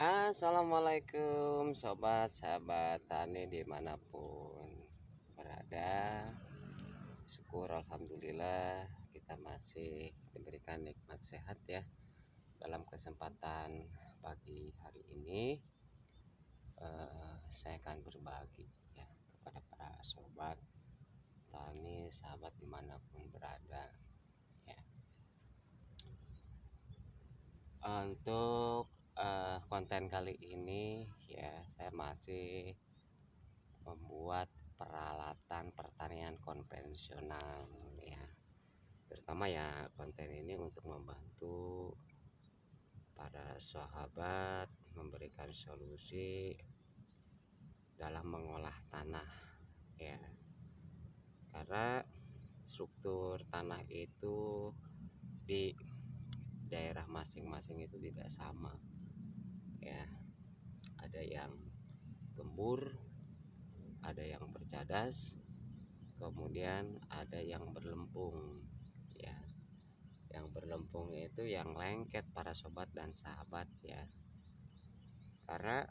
Assalamualaikum sobat sahabat tani dimanapun berada. Syukur alhamdulillah kita masih diberikan nikmat sehat ya. Dalam kesempatan pagi hari ini saya akan berbagi ya kepada para sobat tani sahabat dimanapun berada ya. Untuk konten kali ini ya saya masih membuat peralatan pertanian konvensional ya, terutama ya konten ini untuk membantu para sahabat memberikan solusi dalam mengolah tanah ya, karena struktur tanah itu di daerah masing-masing itu tidak sama ya, ada yang gembur, ada yang bercadas, kemudian ada yang berlempung ya. Yang berlempung itu yang lengket para sobat dan sahabat ya, karena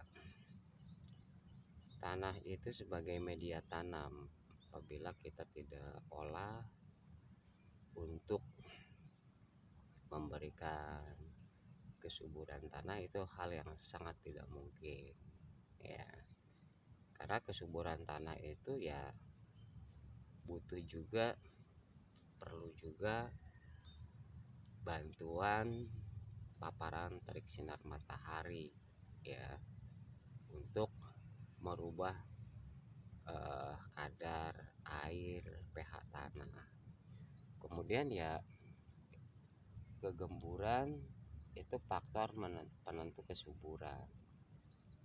tanah itu sebagai media tanam, apabila kita tidak olah untuk memberikan kesuburan tanah, itu hal yang sangat tidak mungkin ya, karena kesuburan tanah itu ya butuh juga, perlu juga bantuan paparan terik sinar matahari ya, untuk merubah kadar air, pH tanah. Kemudian ya kegemburan itu faktor penentu kesuburan,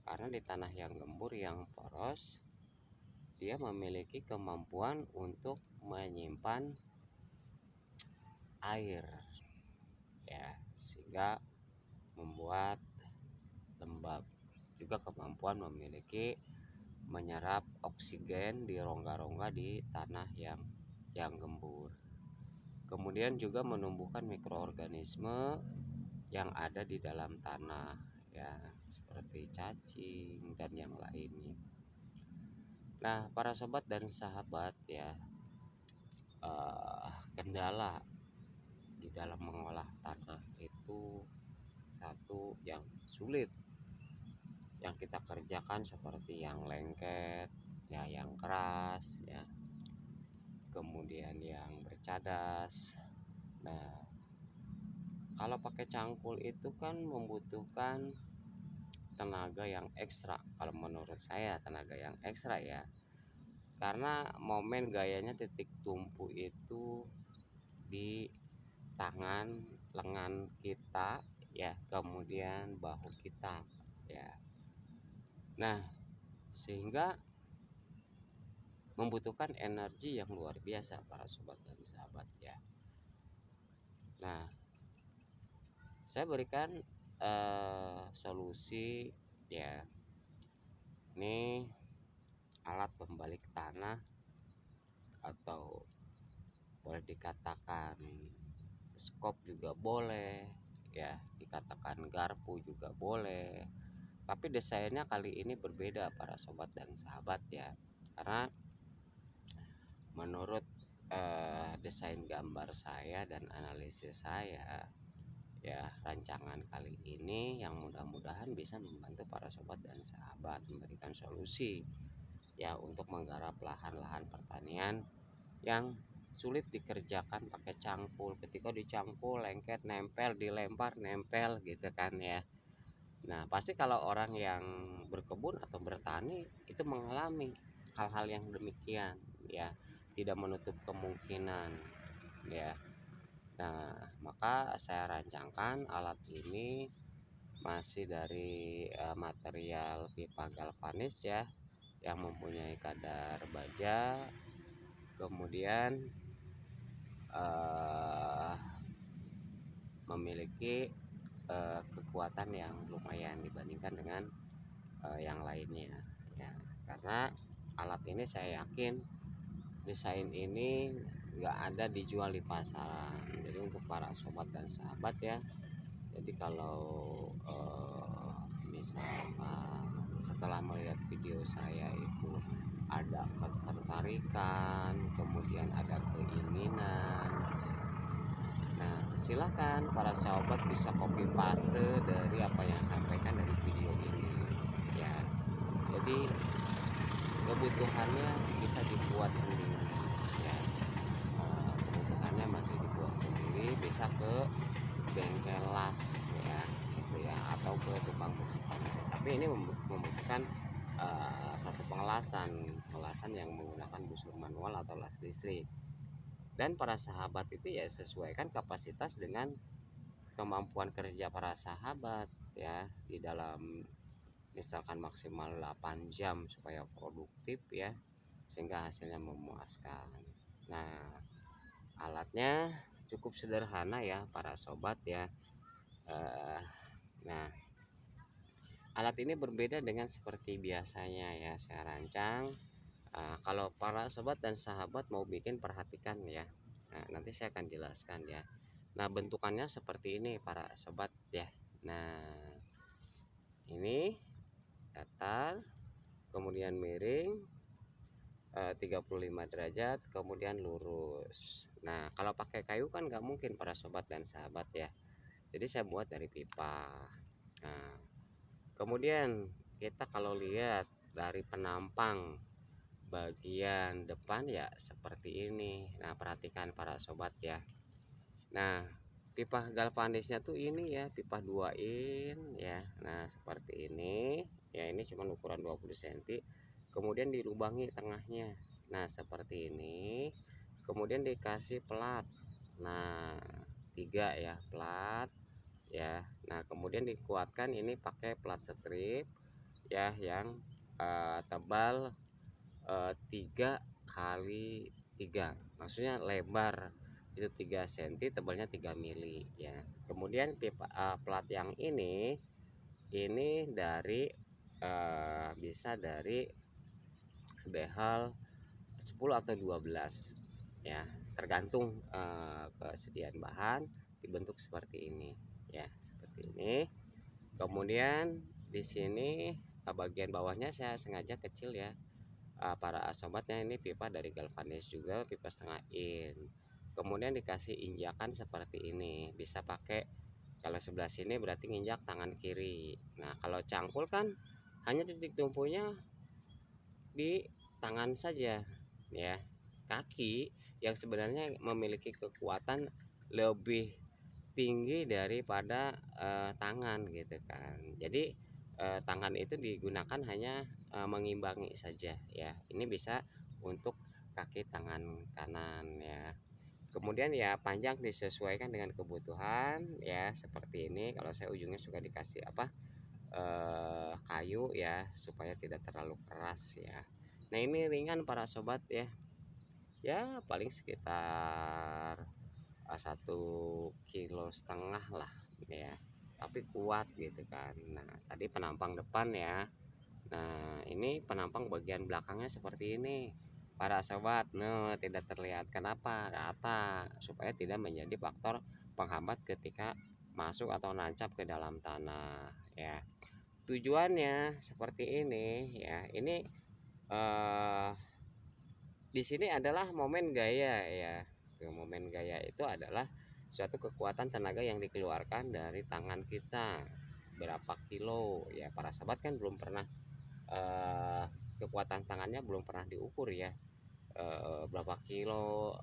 karena di tanah yang gembur, yang poros, dia memiliki kemampuan untuk menyimpan air ya, sehingga membuat lembab, juga kemampuan memiliki menyerap oksigen di rongga-rongga di tanah yang gembur. Kemudian juga menumbuhkan mikroorganisme yang ada di dalam tanah ya, seperti cacing dan yang lainnya. Nah, para sobat dan sahabat ya, kendala di dalam mengolah tanah itu satu yang sulit yang kita kerjakan, seperti yang lengket ya, yang keras ya, kemudian yang bercadas. Nah, kalau pakai cangkul itu kan membutuhkan tenaga yang ekstra, kalau menurut saya tenaga yang ekstra ya, karena momen gayanya titik tumpu itu di tangan lengan kita ya, kemudian bahu kita ya. Nah, sehingga membutuhkan energi yang luar biasa para sobat dan sahabat ya. Nah, saya berikan solusi ya. Ini alat pembalik tanah, atau boleh dikatakan skop juga boleh ya, dikatakan garpu juga boleh, tapi desainnya kali ini berbeda para sobat dan sahabat ya, karena menurut desain gambar saya dan analisis saya ya, rancangan kali ini yang mudah-mudahan bisa membantu para sobat dan sahabat memberikan solusi ya, untuk menggarap lahan-lahan pertanian yang sulit dikerjakan pakai cangkul. Ketika dicangkul lengket, nempel, dilempar nempel gitu kan ya. Nah, pasti kalau orang yang berkebun atau bertani itu mengalami hal-hal yang demikian ya, tidak menutup kemungkinan ya. Nah, maka saya rancangkan alat ini masih dari material pipa galvanis ya, yang mempunyai kadar baja, kemudian memiliki kekuatan yang lumayan dibandingkan dengan yang lainnya ya, karena alat ini saya yakin desain ini nggak ada dijual di pasaran. Jadi untuk para sobat dan sahabat ya, jadi kalau setelah melihat video saya itu ada ketertarikan, kemudian ada keinginan. Nah, silahkan para sahabat bisa copy paste dari apa yang sampaikan dari video ini ya. Jadi kebutuhannya bisa dibuat sendiri ya. Kebutuhannya masih dibuat sendiri, bisa ke bengkel las ya gitu ya, atau ke tukang besi pandai. Tapi ini membutuhkan satu pengelasan yang menggunakan busur manual atau las listrik. Dan para sahabat itu ya sesuaikan kapasitas dengan kemampuan kerja para sahabat ya, di dalam misalkan maksimal 8 jam supaya produktif ya, sehingga hasilnya memuaskan. Nah, alatnya cukup sederhana ya para sobat ya. Nah, alat ini berbeda dengan seperti biasanya ya saya rancang. Kalau para sobat dan sahabat mau bikin, perhatikan ya. Nah, nanti saya akan jelaskan ya. Nah, bentukannya seperti ini para sobat ya. Nah, ini datar, kemudian miring 35 derajat, kemudian lurus. Nah, kalau pakai kayu kan nggak mungkin para sobat dan sahabat ya. Jadi saya buat dari pipa. Nah, kemudian kita kalau lihat dari penampang bagian depan ya seperti ini. Nah, perhatikan para sobat ya. Nah, pipa galvanisnya tuh ini ya, pipa 2 in ya. Nah, seperti ini. Ya, ini cuma ukuran 20 cm. Kemudian dilubangi tengahnya. Nah, seperti ini. Kemudian dikasih plat. Nah, 3 ya, plat ya. Nah, kemudian dikuatkan ini pakai plat strip ya, yang tebal 3 kali 3, maksudnya lebar itu 3 cm, tebalnya 3 mili ya. Kemudian pipa plat yang ini dari bisa dari behal 10 atau 12 ya, tergantung kesediaan bahan, dibentuk seperti ini ya, seperti ini. Kemudian di sini bagian bawahnya saya sengaja kecil ya, para sobatnya. Ini pipa dari galvanis juga, pipa setengah in. Kemudian dikasih injakan seperti ini, bisa pakai, kalau sebelah sini berarti nginjak tangan kiri. Nah, kalau cangkul kan hanya titik tumpunya di tangan saja ya. Kaki yang sebenarnya memiliki kekuatan lebih tinggi daripada tangan gitu kan. Jadi tangan itu digunakan hanya mengimbangi saja ya. Ini bisa untuk kaki tangan kanan ya. Kemudian ya panjang disesuaikan dengan kebutuhan ya, seperti ini. Kalau saya ujungnya suka dikasih apa, kayu ya, supaya tidak terlalu keras ya. Nah, ini ringan para sobat ya. Ya paling sekitar 1,5 kilo lah ya, tapi kuat gitu kan. Nah, tadi penampang depan ya. Nah, ini penampang bagian belakangnya seperti ini para sobat. Nah, tidak terlihat, kenapa? Rata, supaya tidak menjadi faktor penghambat ketika masuk atau nancap ke dalam tanah ya. Tujuannya seperti ini ya. Ini di sini adalah momen gaya ya. Momen gaya itu adalah suatu kekuatan tenaga yang dikeluarkan dari tangan kita, berapa kilo ya. Para sahabat kan belum pernah kekuatan tangannya belum pernah diukur ya, berapa kilo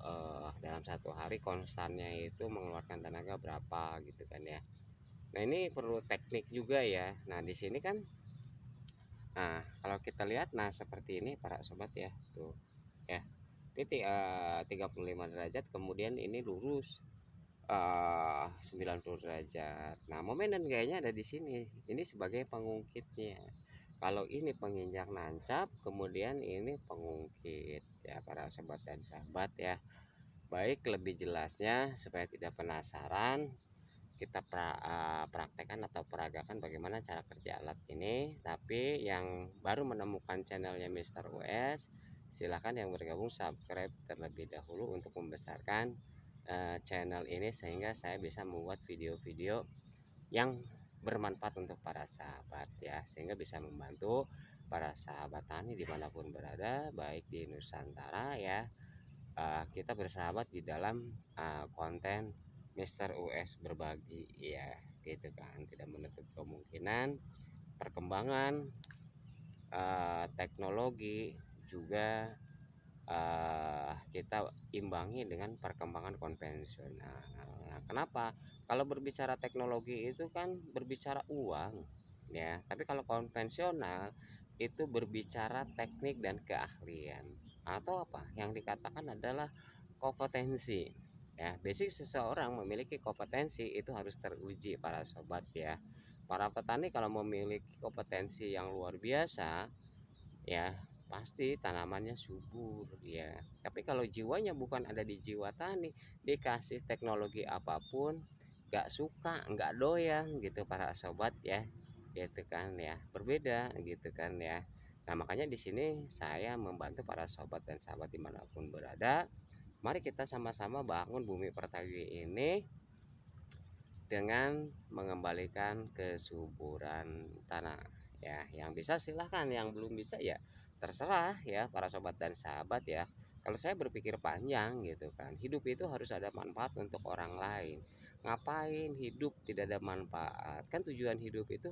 dalam satu hari konstannya itu mengeluarkan tenaga berapa gitu kan ya. Nah, ini perlu teknik juga ya. Nah, di sini kan, nah kalau kita lihat, nah seperti ini para sobat ya, tuh ya. Ini 35 derajat, kemudian ini lurus 90 derajat. Nah, momen dan gayanya ada di sini. Ini sebagai pengungkitnya. Kalau ini penginjak nancap, kemudian ini pengungkit ya para sobat dan sahabat ya. Baik, lebih jelasnya supaya tidak penasaran, kita praktekkan atau peragakan bagaimana cara kerja alat ini. Tapi yang baru menemukan channelnya Mister US, silahkan yang bergabung subscribe terlebih dahulu untuk membesarkan channel ini, sehingga saya bisa membuat video-video yang bermanfaat untuk para sahabat ya, sehingga bisa membantu para sahabat tani dimanapun berada, baik di Nusantara ya. Kita bersahabat di dalam konten Mister US berbagi ya, gitu kan. Tidak menutup kemungkinan perkembangan teknologi juga kita imbangi dengan perkembangan konvensional. Nah, kenapa? Kalau berbicara teknologi itu kan berbicara uang ya, tapi kalau konvensional itu berbicara teknik dan keahlian, atau apa yang dikatakan adalah kompetensi ya. Basic seseorang memiliki kompetensi itu harus teruji para sobat ya. Para petani kalau memiliki kompetensi yang luar biasa ya, pasti tanamannya subur ya. Tapi kalau jiwanya bukan ada di jiwa tani, dikasih teknologi apapun nggak suka, nggak doyan gitu para sobat ya, gitu kan ya, berbeda gitu kan ya. Nah, makanya di sini saya membantu para sobat dan sahabat dimanapun berada, mari kita sama-sama bangun bumi pertiwi ini dengan mengembalikan kesuburan tanah ya. Yang bisa silahkan, yang belum bisa ya terserah ya para sobat dan sahabat ya. Kalau saya berpikir panjang gitu kan, hidup itu harus ada manfaat untuk orang lain. Ngapain hidup tidak ada manfaat? Kan tujuan hidup itu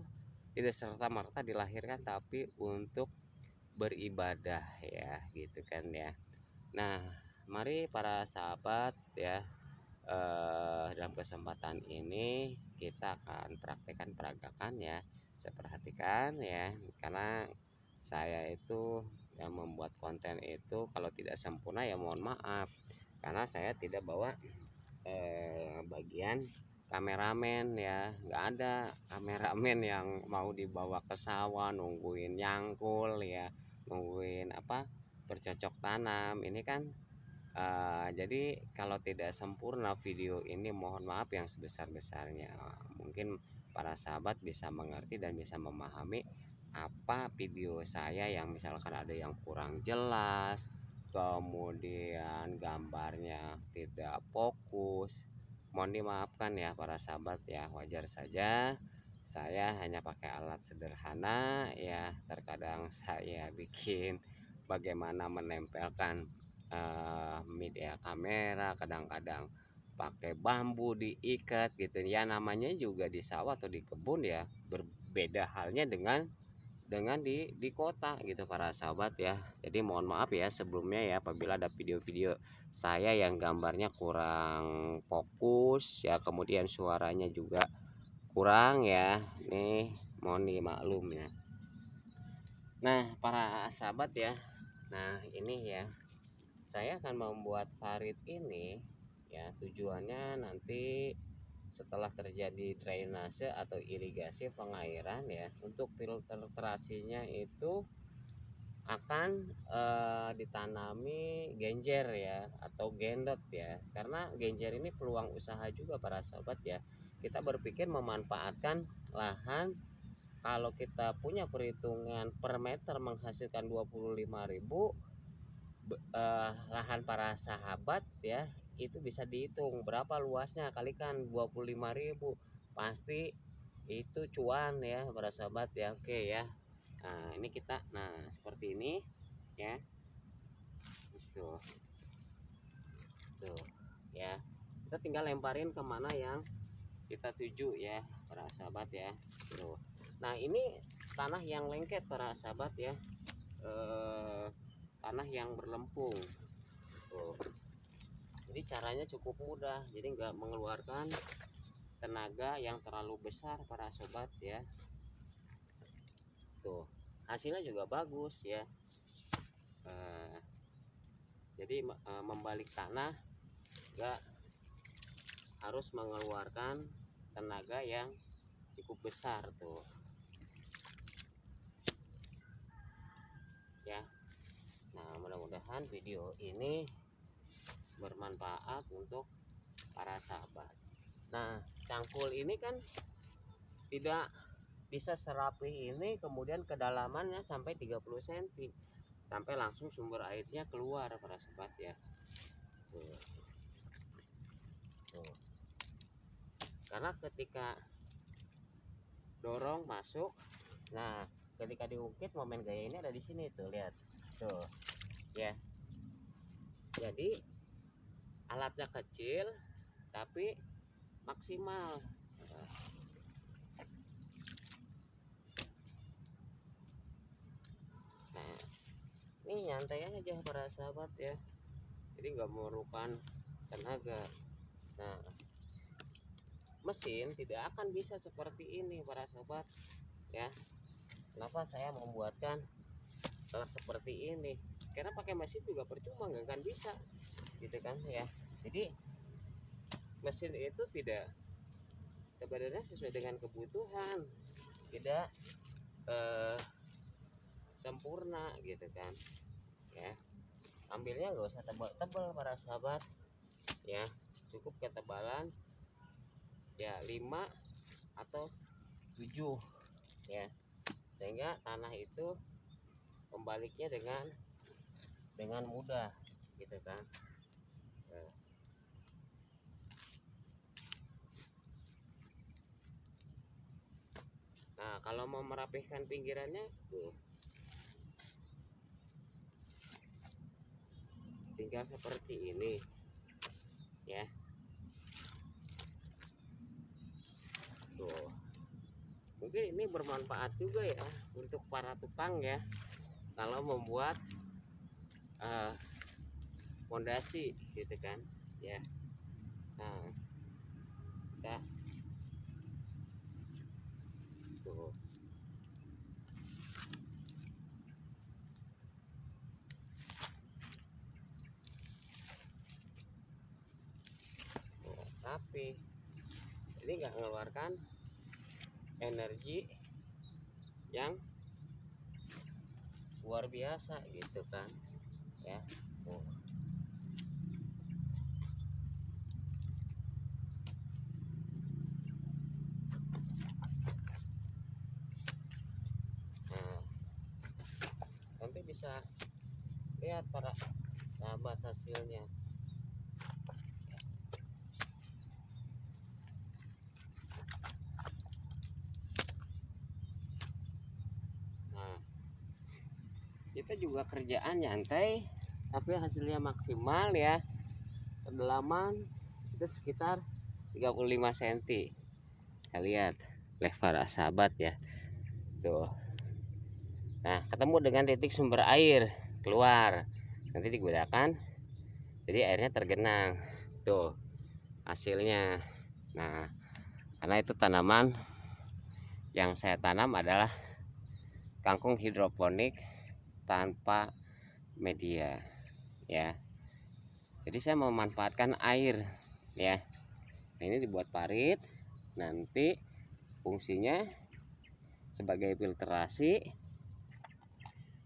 tidak serta merta dilahirkan, tapi untuk beribadah ya, gitu kan ya. Nah, mari para sahabat ya, dalam kesempatan ini kita akan praktekkan peragakan ya. Saya perhatikan ya, karena saya itu yang membuat konten itu kalau tidak sempurna ya mohon maaf, karena saya tidak bawa bagian kameramen ya. Nggak ada kameramen yang mau dibawa ke sawah nungguin nyangkul ya, nungguin apa, bercocok tanam. Ini kan jadi kalau tidak sempurna video ini mohon maaf yang sebesar-besarnya. Mungkin para sahabat bisa mengerti dan bisa memahami apa video saya yang misalkan ada yang kurang jelas, kemudian gambarnya tidak fokus. Mohon dimaafkan ya para sahabat ya, wajar saja. Saya hanya pakai alat sederhana ya. Terkadang saya bikin bagaimana menempelkan media kamera, kadang-kadang pakai bambu diikat gitu ya. Namanya juga di sawah atau di kebun ya, berbeda halnya dengan di kota gitu para sahabat ya. Jadi mohon maaf ya sebelumnya ya apabila ada video-video saya yang gambarnya kurang fokus ya, kemudian suaranya juga kurang ya, nih mohon dimaklum ya. Nah para sahabat ya, nah ini ya, saya akan membuat parit ini ya, tujuannya nanti setelah terjadi drainase atau irigasi pengairan ya, untuk filtrasinya itu akan ditanami genjer ya atau gendot ya. Karena genjer ini peluang usaha juga para sahabat ya. Kita berpikir memanfaatkan lahan, kalau kita punya perhitungan per meter menghasilkan 25.000, lahan para sahabat ya, itu bisa dihitung berapa luasnya, kalikan 25.000, pasti itu cuan ya para sahabat ya. Oke ya, nah ini kita, nah seperti ini ya, tuh tuh ya, kita tinggal lemparin kemana yang kita tuju ya para sahabat ya. Tuh, nah ini tanah yang lengket para sahabat ya, tanah yang berlempung tuh. Jadi caranya cukup mudah, jadi nggak mengeluarkan tenaga yang terlalu besar para sobat ya. Tuh hasilnya juga bagus ya. Jadi membalik tanah nggak harus mengeluarkan tenaga yang cukup besar tuh ya. Nah mudah-mudahan video ini bermanfaat untuk para sahabat. Nah cangkul ini kan tidak bisa serapi ini, kemudian kedalamannya sampai 30 cm, sampai langsung sumber airnya keluar para sobat ya. Tuh. Tuh. Karena ketika dorong masuk. Nah, ketika diungkit momen gaya ini ada di sini tuh, lihat tuh ya. Jadi alatnya kecil tapi maksimal. Nah, ini nyantai aja para sahabat ya, jadi nggak memerlukan tenaga. Nah, mesin tidak akan bisa seperti ini para sobat ya. Kenapa saya membuatkan alat seperti ini? Karena pakai mesin juga percuma, nggak akan bisa gitu kan ya. Jadi mesin itu tidak sebenarnya sesuai dengan kebutuhan, tidak sempurna gitu kan ya. Ambilnya nggak usah tebal-tebal para sahabat ya, cukup ketebalan ya 5 atau 7 ya, sehingga tanah itu membaliknya dengan mudah gitu kan. Nah, kalau mau merapihkan pinggirannya tuh tinggal seperti ini ya. Tuh, mungkin ini bermanfaat juga ya untuk para tukang ya, kalau membuat fondasi gitu kan ya. Nah, kita tuh tapi ini nggak mengeluarkan energi yang luar biasa gitu kan ya. Nah, nanti bisa lihat para sahabat hasilnya. Nah, kita juga kerjaan nyantai tapi hasilnya maksimal ya. Kedalaman itu sekitar 35 cm. Kita lihat lebar sahabat ya tuh. Nah, ketemu dengan titik sumber air keluar, nanti digunakan jadi airnya tergenang tuh hasilnya. Nah, karena itu tanaman yang saya tanam adalah kangkung hidroponik tanpa media ya. Jadi saya memanfaatkan air ya. Nah, ini dibuat parit, nanti fungsinya sebagai filtrasi,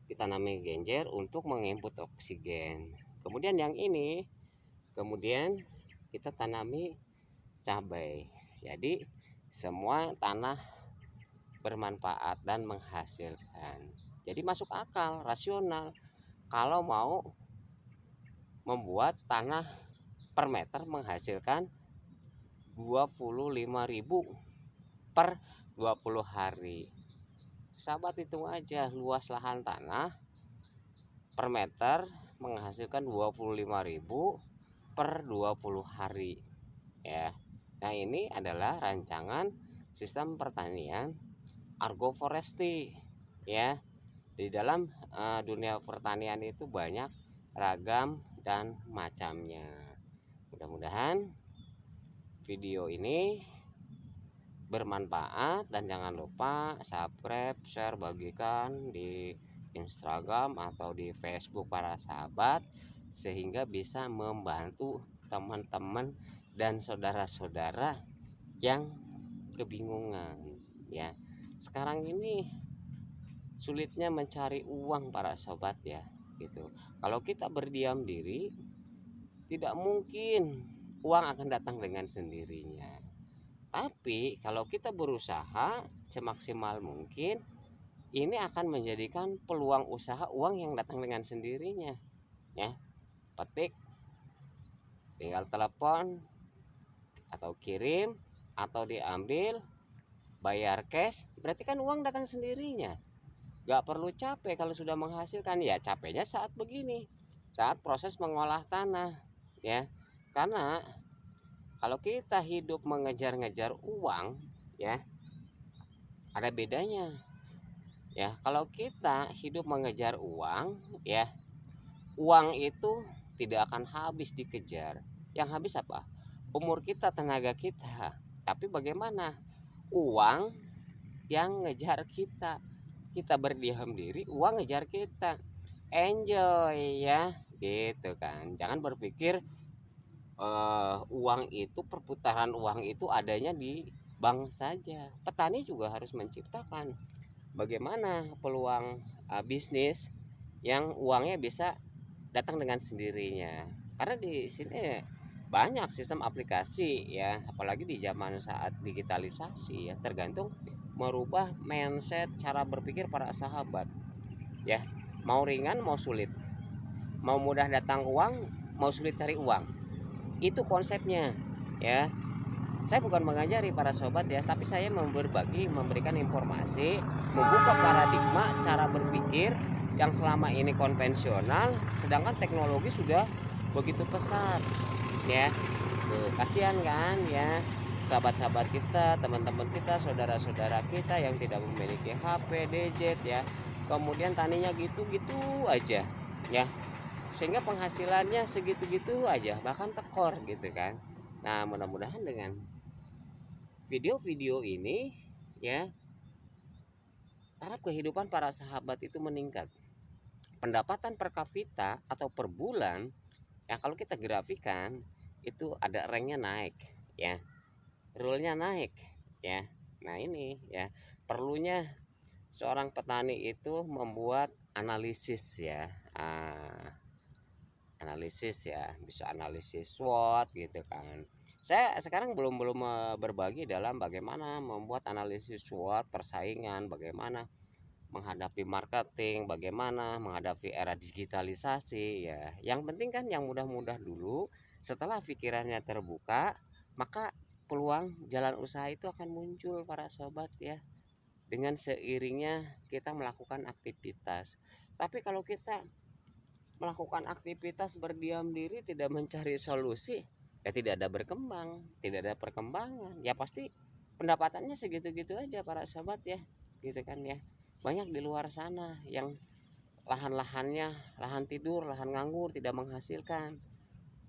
ditanami genjer untuk menginput oksigen. Kemudian yang ini kemudian kita tanami cabai. Jadi semua tanah bermanfaat dan menghasilkan. Jadi masuk akal, rasional kalau mau membuat tanah per meter menghasilkan 25.000 per 20 hari. Sahabat hitung aja, luas lahan tanah per meter menghasilkan 25.000 per 20 hari ya. Nah, ini adalah rancangan sistem pertanian agroforestry ya. Di dalam dunia pertanian itu banyak ragam dan macamnya. Mudah-mudahan video ini bermanfaat, dan jangan lupa subscribe, share, bagikan di Instagram atau di Facebook para sahabat, sehingga bisa membantu teman-teman dan saudara-saudara yang kebingungan ya. Sekarang ini sulitnya mencari uang para sobat ya gitu. Kalau kita berdiam diri, tidak mungkin uang akan datang dengan sendirinya. Tapi kalau kita berusaha semaksimal mungkin, ini akan menjadikan peluang usaha uang yang datang dengan sendirinya ya. Petik, tinggal telepon atau kirim atau diambil bayar cash, berarti kan uang datang sendirinya. Gak perlu capek kalau sudah menghasilkan. Ya capeknya saat begini, saat proses mengolah tanah, ya. Karena kalau kita hidup mengejar-ngejar uang, ya ada bedanya. Ya, kalau kita hidup mengejar uang, ya uang itu tidak akan habis dikejar. Yang habis apa? Umur kita, tenaga kita. Tapi bagaimana uang yang ngejar kita? Kita berdiam diri, uang ngejar kita. Enjoy ya, gitu kan. Jangan berpikir uang itu, perputaran uang itu adanya di bank saja. Petani juga harus menciptakan bagaimana peluang bisnis yang uangnya bisa datang dengan sendirinya. Karena di sini banyak sistem aplikasi ya, apalagi di zaman saat digitalisasi ya, tergantung merubah mindset cara berpikir para sahabat ya. Mau ringan mau sulit, mau mudah datang uang mau sulit cari uang, itu konsepnya ya. Saya bukan mengajari para sobat ya, tapi saya berbagi, memberikan informasi, membuka paradigma cara berpikir yang selama ini konvensional, sedangkan teknologi sudah begitu pesat ya. Tuh, kasihan kan ya, sahabat-sahabat kita, teman-teman kita, saudara-saudara kita yang tidak memiliki HP, gadget ya. Kemudian taninya gitu-gitu aja ya. Sehingga penghasilannya segitu-gitu aja, bahkan tekor gitu kan. Nah, mudah-mudahan dengan video-video ini ya, taraf kehidupan para sahabat itu meningkat. Pendapatan per kapita atau per bulan ya, kalau kita grafikan itu ada ranknya naik ya, rule-nya naik ya. Nah ini ya, perlunya seorang petani itu membuat analisis ya, analisis ya, bisa analisis SWOT gitu kan. Saya sekarang belum belum berbagi dalam bagaimana membuat analisis SWOT persaingan, bagaimana menghadapi marketing, bagaimana menghadapi era digitalisasi ya. Yang penting kan yang mudah-mudah dulu. Setelah pikirannya terbuka, maka peluang jalan usaha itu akan muncul para sobat ya. Dengan seiringnya kita melakukan aktivitas. Tapi kalau kita melakukan aktivitas berdiam diri, tidak mencari solusi, ya tidak ada berkembang, tidak ada perkembangan, ya pasti pendapatannya segitu-gitu aja para sahabat ya, gitu kan ya. Banyak di luar sana yang lahan-lahannya lahan tidur, lahan nganggur, tidak menghasilkan.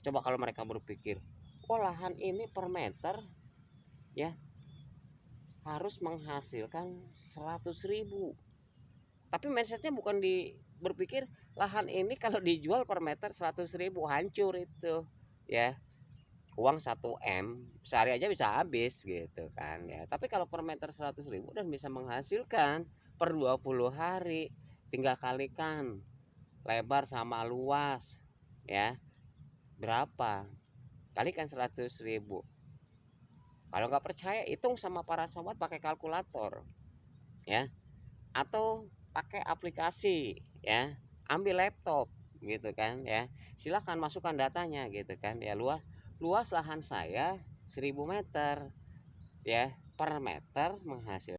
Coba kalau mereka berpikir, oh lahan ini per meter ya harus menghasilkan 100.000. Tapi mindsetnya bukan di berpikir lahan ini kalau dijual per meter 100.000 hancur itu ya, uang 1 M sehari aja bisa habis gitu kan ya. Tapi kalau per meter 100.000 dan bisa menghasilkan per 20 hari, tinggal kalikan lebar sama luas ya, berapa, kalikan 100.000. Kalau nggak percaya hitung sama para sobat pakai kalkulator ya, atau pakai aplikasi ya, ambil laptop gitu kan ya, silahkan masukkan datanya gitu kan ya. Luas luas lahan saya 1.000 meter ya, per meter menghasilkan